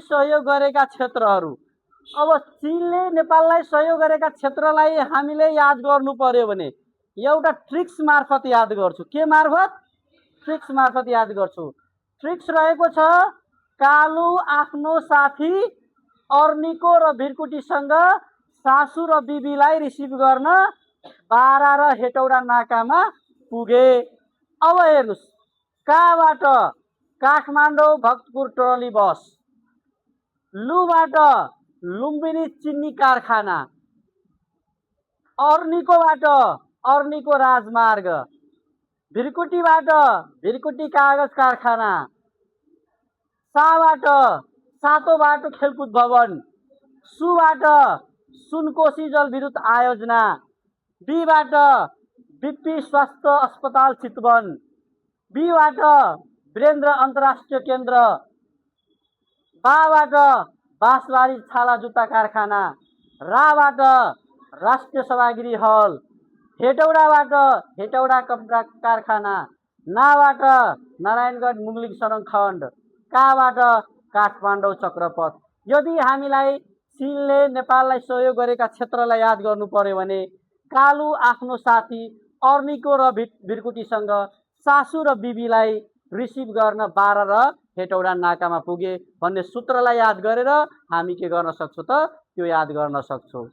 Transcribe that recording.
सहयोग गरेका क्षेत्रहरू। अब चीनले नेपाललाई सहयोग गरेका क्षेत्रलाई हामीले याद गर्नु पर्यो भने एउटा ट्रिक्स मार्फत याद गर्छु। के मार्फत? ट्रिक्स मार्फत याद गर्छु। ट्रिक्स रहेको छ कालु आफ्नो साथी अर्निको र भिरकुटीसँग सासू र बिबीलाई रिसिभ गर्न बारा र हेटौडा नाकामा पुगे। अब हेर्नुस्, कहाँबाट? काठमाडौँ भक्तपुर ट्रली बस, लुबाट लुम्बिनी चिन्नी कारखाना, अर्निकोबाट अर्निको राजमार्ग, भिरकुटीबाट भिरकुटी कागज कारखाना, साबाट सातो बाटो खेलकुद भवन, सुबाट सुनकोशी जलविद्युत आयोजना, बीबाट बिपी स्वास्थ्य अस्पताल चितवन, बीबाट वीरेन्द्र अन्तर्राष्ट्रिय केन्द्र, बाबाट बाँसबारी छाला जुत्ता कारखाना, राबाट राष्ट्रिय सभागृह हल, हेटौडाबाट हेटौडा कपडा कारखाना, नाबाट नारायणगढ मुगलिङ सडक खण्ड, काबाट काठमाडौँ चक्रपथ। यदि हामीलाई चीनले नेपाललाई सहयोग गरेका क्षेत्रलाई याद गर्नु पर्यो भने कालु आफ्नो साथी अर्निको र भिरकुटीसँग सासू र बिबीलाई रिसिभ गर्न बारा र हेटौडा नाकामा पुगे भन्ने सूत्रलाई याद गरेर हामी के गर्न सक्छौँ त? त्यो याद गर्न सक्छौँ।